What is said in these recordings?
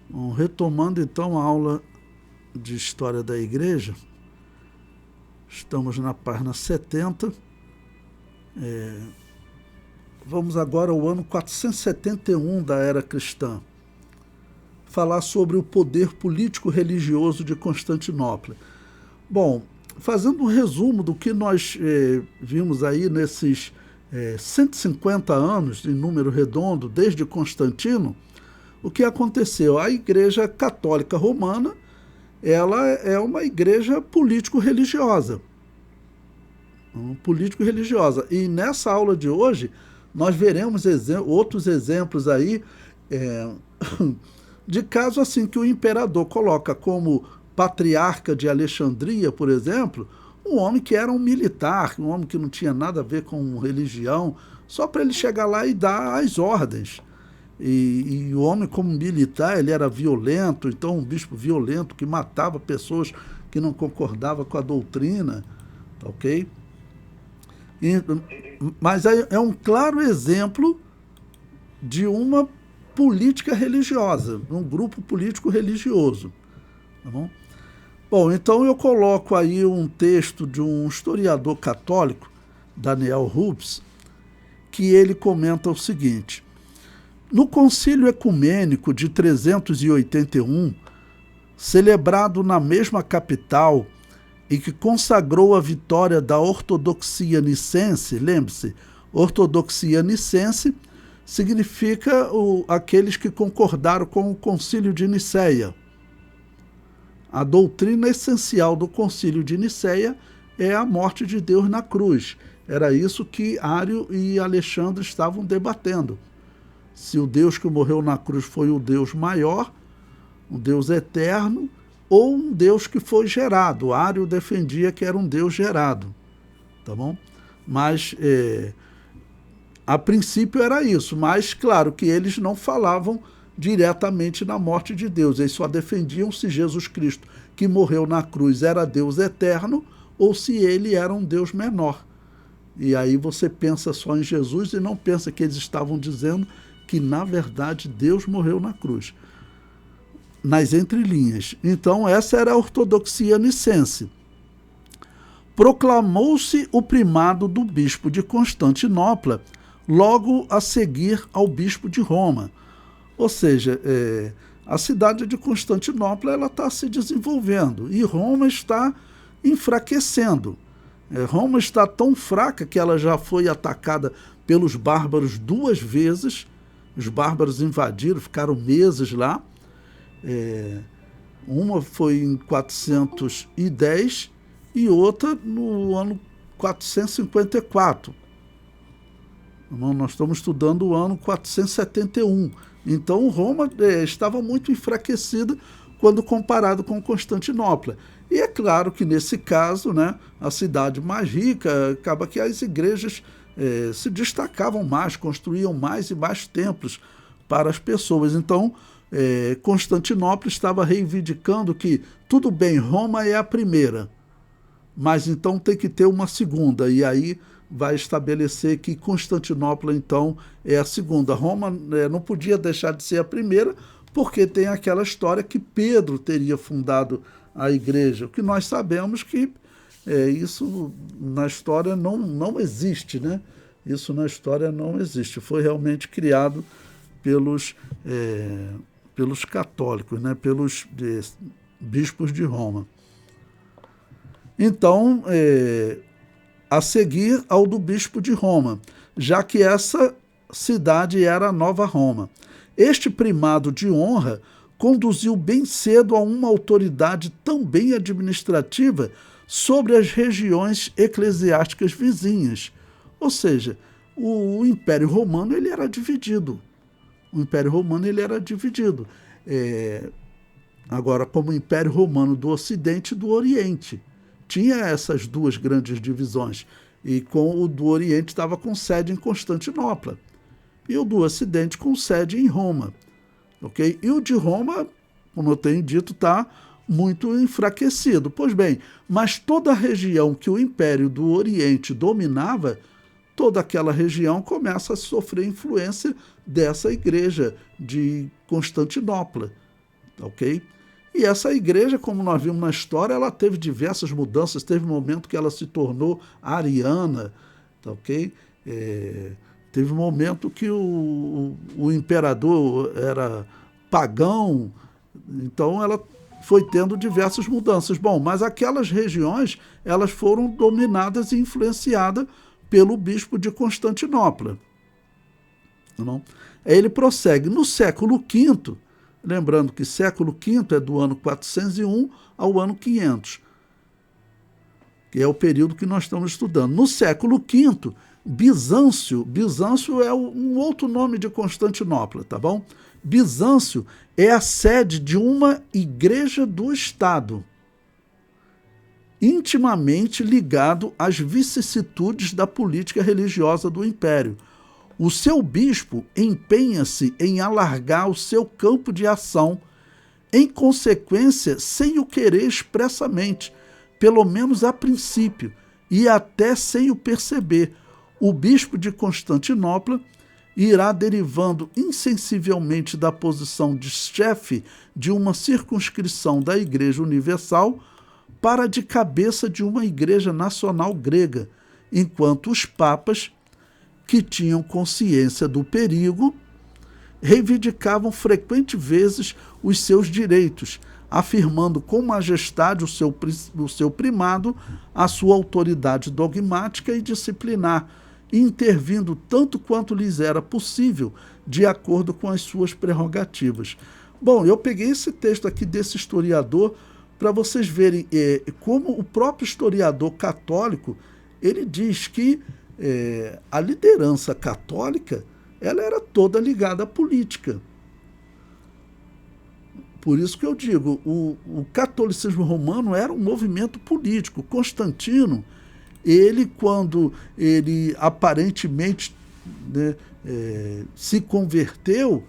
Bom, retomando então a aula de História da Igreja, estamos na página 70. Vamos agora ao ano 471 da Era Cristã, falar sobre o poder político-religioso de Constantinopla. Bom, fazendo um resumo do que nós vimos aí nesses 150 anos, em número redondo, desde Constantino, o que aconteceu? A Igreja Católica Romana, ela é uma igreja político-religiosa. E nessa aula de hoje, nós veremos outros exemplos aí de casos assim que o imperador coloca como patriarca de Alexandria, por exemplo, um homem que era um militar, um homem que não tinha nada a ver com religião, só para ele chegar lá e dar as ordens. E o homem, como militar, ele era violento, então um bispo violento que matava pessoas que não concordavam com a doutrina, ok? Mas é um claro exemplo de uma política religiosa, um grupo político religioso. Tá bom? Bom, então eu coloco aí um texto de um historiador católico, Daniel Rubens, que ele comenta o seguinte: no Concílio Ecumênico de 381, celebrado na mesma capital e que consagrou a vitória da ortodoxia nicense, lembre-se, ortodoxia nicense significa aqueles que concordaram com o Concílio de Niceia. A doutrina essencial do Concílio de Niceia é a morte de Deus na cruz. Era isso que Ário e Alexandre estavam debatendo. Se o Deus que morreu na cruz foi o Deus maior, um Deus eterno, ou um Deus que foi gerado. Ário defendia que era um Deus gerado. Tá bom? Mas, a princípio era isso. Mas, claro, que eles não falavam diretamente na morte de Deus. Eles só defendiam se Jesus Cristo, que morreu na cruz, era Deus eterno, ou se ele era um Deus menor. E aí você pensa só em Jesus e não pensa que eles estavam dizendo que, na verdade, Deus morreu na cruz. Nas entrelinhas. Então, essa era a ortodoxia nicense. Proclamou-se o primado do bispo de Constantinopla, logo a seguir ao bispo de Roma. Ou seja, a cidade de Constantinopla está se desenvolvendo e Roma está enfraquecendo. Roma está tão fraca que ela já foi atacada pelos bárbaros 2 vezes. Os bárbaros invadiram, ficaram meses lá. Uma foi em 410 e outra no ano 454. Nós estamos estudando o ano 471. Então Roma estava muito enfraquecida quando comparado com Constantinopla. E é claro que nesse caso, né, a cidade mais rica, acaba que as igrejas se destacavam mais, construíam mais e mais templos para as pessoas. Então Constantinopla estava reivindicando que, tudo bem, Roma é a primeira, mas então tem que ter uma segunda, e aí vai estabelecer que Constantinopla, então, é a segunda. Roma não podia deixar de ser a primeira, porque tem aquela história que Pedro teria fundado a igreja, o que nós sabemos que isso na história não existe, né? Isso na história não existe, foi realmente criado pelos católicos, né? Pelos bispos de Roma. Então, a seguir ao do bispo de Roma, já que essa cidade era a Nova Roma. Este primado de honra conduziu bem cedo a uma autoridade também administrativa sobre as regiões eclesiásticas vizinhas. Ou seja, o Império Romano ele era dividido. O Império Romano ele era dividido. Agora, como o Império Romano do Ocidente e do Oriente. Tinha essas duas grandes divisões. E com o do Oriente estava com sede em Constantinopla. E o do Ocidente com sede em Roma. Okay? E o de Roma, como eu tenho dito, está muito enfraquecido. Pois bem, mas toda a região que o Império do Oriente dominava, toda aquela região começa a sofrer influência dessa igreja de Constantinopla. tá ok? E essa igreja, como nós vimos na história, ela teve diversas mudanças, teve um momento que ela se tornou ariana, tá ok? Teve um momento que o imperador era pagão, então ela foi tendo diversas mudanças. Bom, mas aquelas regiões, elas foram dominadas e influenciadas pelo bispo de Constantinopla. Não? Ele prossegue. No século V, lembrando que século V é do ano 401 ao ano 500, que é o período que nós estamos estudando. No século V, Bizâncio é um outro nome de Constantinopla, tá bom? Bizâncio é a sede de uma igreja do Estado, intimamente ligado às vicissitudes da política religiosa do Império. O seu bispo empenha-se em alargar o seu campo de ação, em consequência, sem o querer expressamente, pelo menos a princípio, e até sem o perceber. O bispo de Constantinopla irá derivando insensivelmente da posição de chefe de uma circunscrição da Igreja Universal para de cabeça de uma Igreja Nacional grega, enquanto os papas, que tinham consciência do perigo, reivindicavam frequentes vezes os seus direitos, afirmando com majestade o seu primado, a sua autoridade dogmática e disciplinar, intervindo tanto quanto lhes era possível, de acordo com as suas prerrogativas. Bom, eu peguei esse texto aqui desse historiador para vocês verem como o próprio historiador católico, ele diz que a liderança católica, ela era toda ligada à política. Por isso que eu digo, o catolicismo romano era um movimento político. Constantino, ele, quando ele aparentemente, né, se converteu,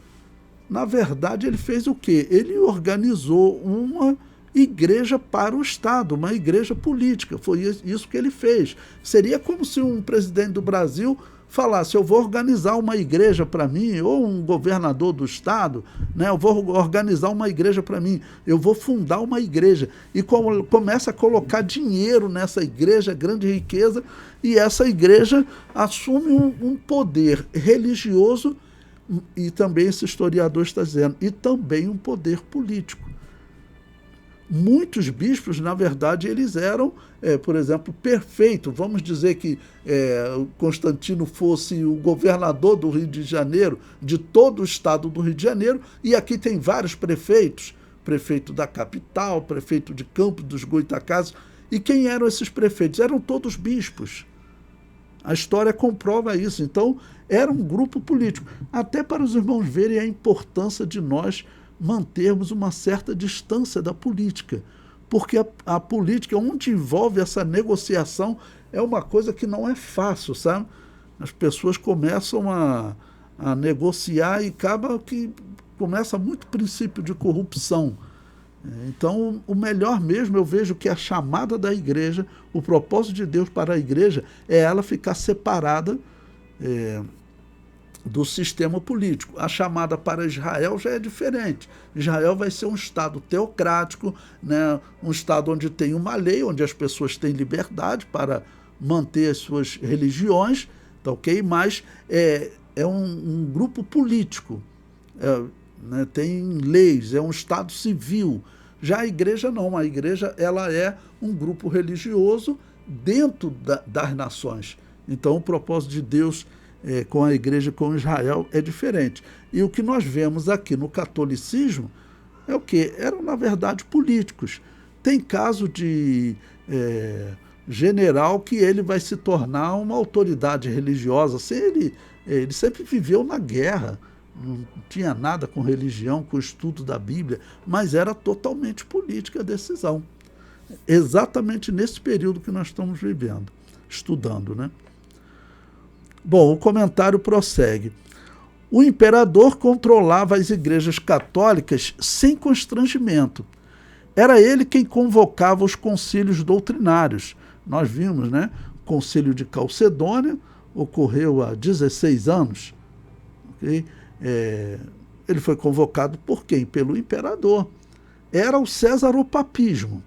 na verdade ele fez o quê? Ele organizou uma igreja para o Estado, uma igreja política. Foi isso que ele fez. Seria como se um presidente do Brasil falasse: eu vou organizar uma igreja para mim, ou um governador do Estado, né, eu vou organizar uma igreja para mim, eu vou fundar uma igreja. E começa a colocar dinheiro nessa igreja, grande riqueza, e essa igreja assume um poder religioso, e também esse historiador está dizendo, e também um poder político. Muitos bispos, na verdade, eles eram, por exemplo, perfeitos. Vamos dizer que Constantino fosse o governador do Rio de Janeiro, de todo o estado do Rio de Janeiro, e aqui tem vários prefeitos, prefeito da capital, prefeito de Campos dos Goytacazes. E quem eram esses prefeitos? Eram todos bispos. A história comprova isso. Então, era um grupo político. Até para os irmãos verem a importância de nós mantermos uma certa distância da política, porque a política, onde envolve essa negociação, é uma coisa que não é fácil, sabe? As pessoas começam a negociar e acaba que começa muito princípio de corrupção. Então, o melhor mesmo, eu vejo que a chamada da igreja, o propósito de Deus para a igreja, é ela ficar separada do sistema político. A chamada para Israel já é diferente. Israel vai ser um Estado teocrático, né? Um Estado onde tem uma lei, onde as pessoas têm liberdade para manter as suas religiões, tá ok? Mas é um grupo político, né? Tem leis, é um Estado civil. Já a igreja não, a igreja ela é um grupo religioso dentro das nações. Então o propósito de Deus com a igreja, com Israel, é diferente. E o que nós vemos aqui no catolicismo é o quê? Eram, na verdade, políticos. Tem caso de general que ele vai se tornar uma autoridade religiosa. Assim, ele sempre viveu na guerra, não tinha nada com religião, com o estudo da Bíblia, mas era totalmente política a decisão. Exatamente nesse período que nós estamos vivendo, estudando, né? Bom, o comentário prossegue. O imperador controlava as igrejas católicas sem constrangimento. Era ele quem convocava os concílios doutrinários. Nós vimos, né? O concílio de Calcedônia ocorreu há 16 anos. Okay? Ele foi convocado por quem? Pelo imperador. Era o césaropapismo.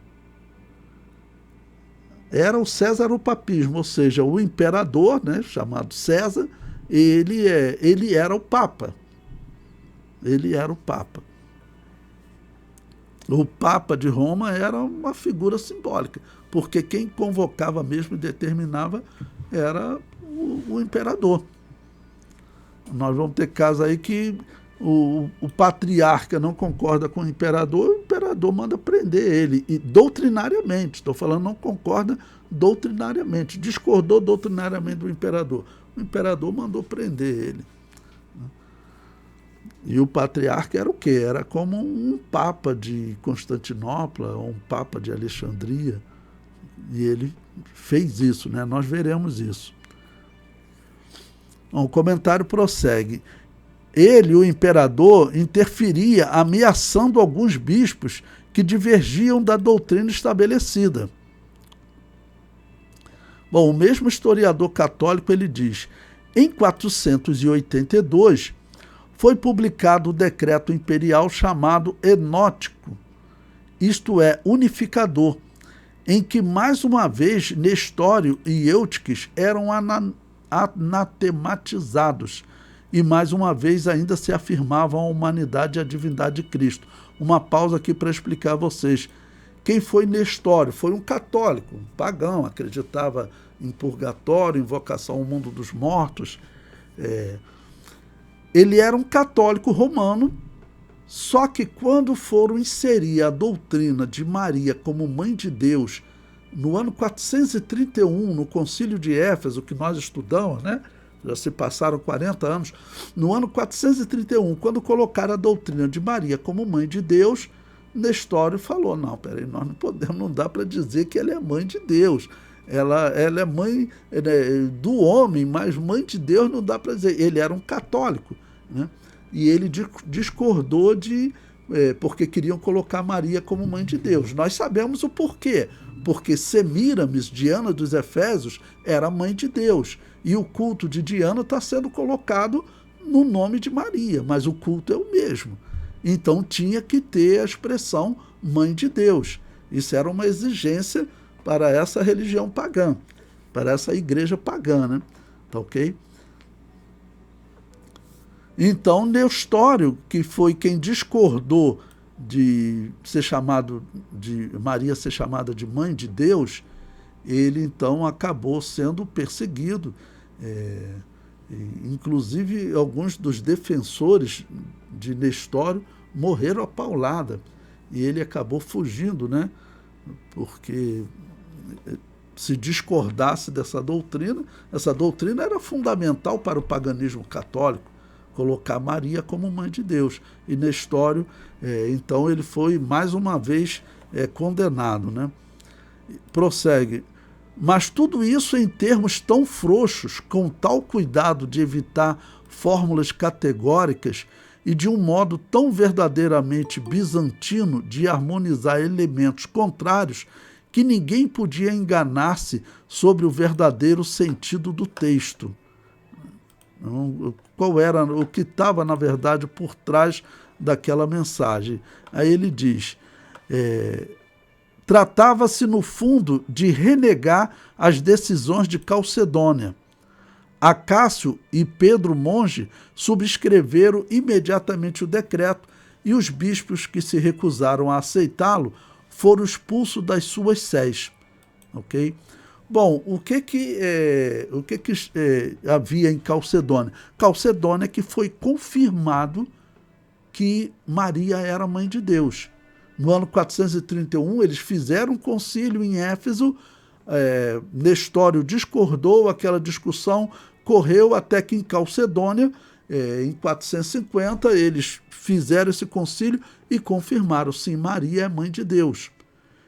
Era o césaropapismo, ou seja, o imperador, né, chamado César, ele era o Papa. Ele era o Papa. O Papa de Roma era uma figura simbólica, porque quem convocava mesmo e determinava era o imperador. Nós vamos ter casos aí que o patriarca não concorda com o imperador manda prender ele, e doutrinariamente, estou falando não concorda doutrinariamente, discordou doutrinariamente do imperador. O imperador mandou prender ele. E o patriarca era o quê? Era como um papa de Constantinopla, ou um papa de Alexandria, e ele fez isso, né? Nós veremos isso. Bom, o comentário prossegue. Ele, o imperador, interferia ameaçando alguns bispos que divergiam da doutrina estabelecida. Bom, o mesmo historiador católico, ele diz, em 482, foi publicado o decreto imperial chamado Enótico, isto é, unificador, em que, mais uma vez, Nestório e Eutiques eram anatematizados, e mais uma vez ainda se afirmavam a humanidade e a divindade de Cristo. Uma pausa aqui para explicar a vocês. Quem foi Nestório? Foi um católico, um pagão, acreditava em purgatório, invocação ao mundo dos mortos. Ele era um católico romano, só que quando foram inserir a doutrina de Maria como mãe de Deus, no ano 431, no Concílio de Éfeso, que nós estudamos, né? Já se passaram 40 anos, no ano 431, quando colocaram a doutrina de Maria como mãe de Deus, Nestório falou, não, peraí, nós não podemos, não dá para dizer que ela é mãe de Deus. Ela é mãe do homem, mas mãe de Deus não dá para dizer. Ele era um católico, né? E ele discordou porque queriam colocar Maria como mãe de Deus. Nós sabemos o porquê. Porque Semíramis, Diana dos Efésios, era mãe de Deus. E o culto de Diana está sendo colocado no nome de Maria, mas o culto é o mesmo. Então tinha que ter a expressão mãe de Deus. Isso era uma exigência para essa religião pagã, para essa igreja pagã, né? Tá ok? Então, Nestório, que foi quem discordou de Maria ser chamada de mãe de Deus, ele então acabou sendo perseguido. Inclusive, alguns dos defensores de Nestório morreram a paulada, e ele acabou fugindo, né? Porque se discordasse dessa doutrina, essa doutrina era fundamental para o paganismo católico, colocar Maria como mãe de Deus. E Nestório, então, ele foi mais uma vez condenado, né? Prossegue. Mas tudo isso em termos tão frouxos, com tal cuidado de evitar fórmulas categóricas e de um modo tão verdadeiramente bizantino de harmonizar elementos contrários, que ninguém podia enganar-se sobre o verdadeiro sentido do texto. Qual era o que estava, na verdade, por trás daquela mensagem? Aí ele diz, tratava-se, no fundo, de renegar as decisões de Calcedônia. Acácio e Pedro Monge subscreveram imediatamente o decreto, e os bispos que se recusaram a aceitá-lo foram expulsos das suas sés. Ok? Bom, o que havia em Calcedônia? Calcedônia, que foi confirmado que Maria era mãe de Deus. No ano 431, eles fizeram um concílio em Éfeso, Nestório discordou, aquela discussão correu até que em Calcedônia, em 450, eles fizeram esse concílio e confirmaram, sim, Maria é mãe de Deus.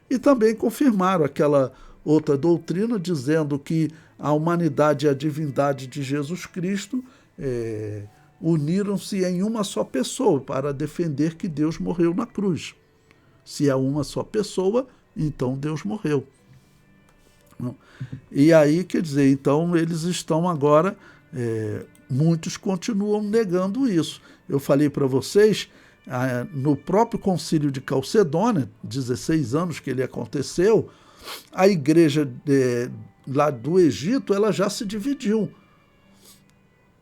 E também confirmaram aquela outra doutrina, dizendo que a humanidade e a divindade de Jesus Cristo uniram-se em uma só pessoa para defender que Deus morreu na cruz. Se é uma só pessoa, então Deus morreu. E aí, quer dizer, então eles estão agora muitos continuam negando isso. Eu falei para vocês, no próprio concílio de Calcedônia, 16 anos que ele aconteceu, a igreja lá do Egito, ela já se dividiu.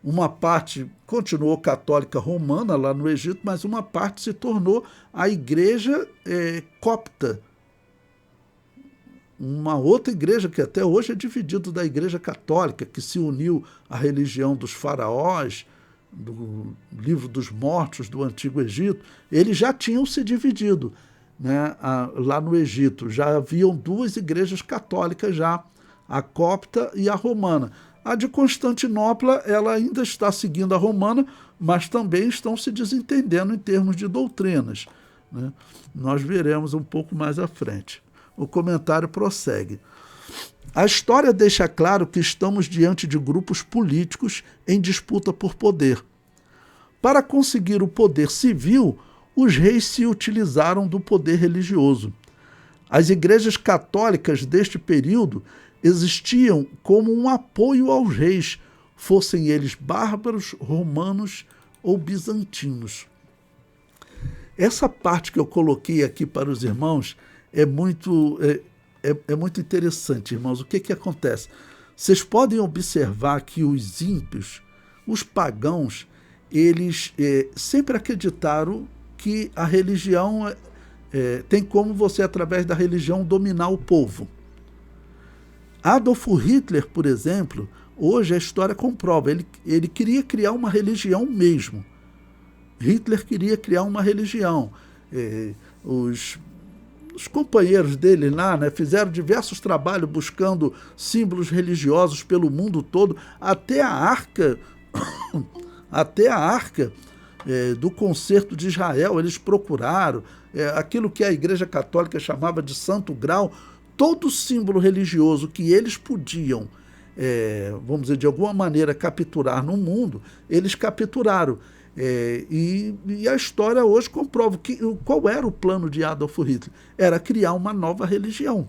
Uma parte continuou católica romana lá no Egito, mas uma parte se tornou a igreja copta. Uma outra igreja que até hoje é dividida da igreja católica, que se uniu à religião dos faraós, do livro dos mortos do Antigo Egito. Eles já tinham se dividido, né, lá no Egito. Já haviam duas igrejas católicas já, a copta e a romana. A de Constantinopla, ela ainda está seguindo a romana, mas também estão se desentendendo em termos de doutrinas, né? Nós veremos um pouco mais à frente. O comentário prossegue. A história deixa claro que estamos diante de grupos políticos em disputa por poder. Para conseguir o poder civil, os reis se utilizaram do poder religioso. As igrejas católicas deste período existiam como um apoio aos reis, fossem eles bárbaros, romanos ou bizantinos. Essa parte que eu coloquei aqui para os irmãos é muito interessante, irmãos. O que acontece? Vocês podem observar que os ímpios, os pagãos, eles sempre acreditaram que a religião tem como você, através da religião, dominar o povo. Adolf Hitler, por exemplo, hoje a história comprova, ele queria criar uma religião mesmo. Hitler queria criar uma religião. Os companheiros dele lá, né, fizeram diversos trabalhos buscando símbolos religiosos pelo mundo todo, até a arca do concerto de Israel, eles procuraram, aquilo que a Igreja Católica chamava de Santo Grau, todo símbolo religioso que eles podiam, vamos dizer, de alguma maneira capturar no mundo, eles capturaram. E a história hoje comprova qual era o plano de Adolf Hitler. Era criar uma nova religião.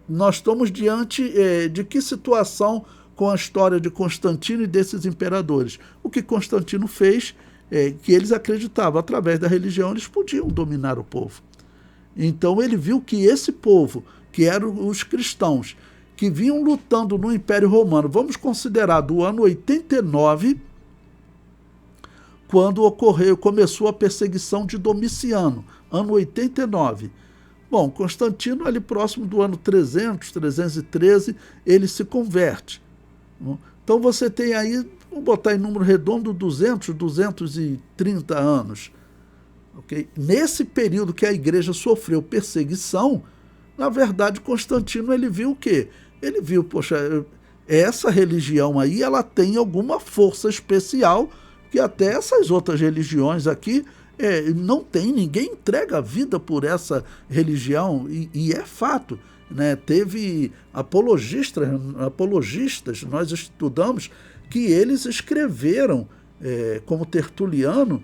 Nós estamos diante de que situação com a história de Constantino e desses imperadores? O que Constantino fez, que eles acreditavam, através da religião, eles podiam dominar o povo. Então ele viu que esse povo, que eram os cristãos, que vinham lutando no Império Romano, vamos considerar do ano 89, quando começou a perseguição de Domiciano, ano 89. Bom, Constantino, ali próximo do ano 300, 313, ele se converte. Então você tem aí, vamos botar em número redondo, 200, 230 anos. Okay? Nesse período que a igreja sofreu perseguição, na verdade, Constantino, ele viu o quê? Ele viu, poxa, essa religião aí, ela tem alguma força especial que até essas outras religiões aqui não tem, ninguém entrega a vida por essa religião, e é fato, né? Teve apologistas, nós estudamos, que eles escreveram, como Tertuliano,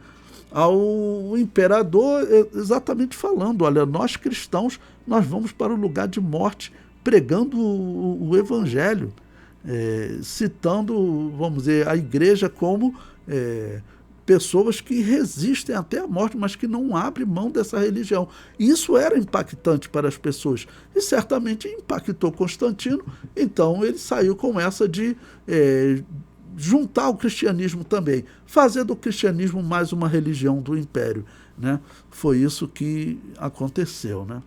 ao imperador, exatamente falando, olha, nós cristãos, nós vamos para o lugar de morte pregando o evangelho, citando, vamos dizer, a igreja como pessoas que resistem até a morte, mas que não abrem mão dessa religião. Isso era impactante para as pessoas, e certamente impactou Constantino. Então ele saiu com essa de juntar o cristianismo também, fazer do cristianismo mais uma religião do império, né? Foi isso que aconteceu, né?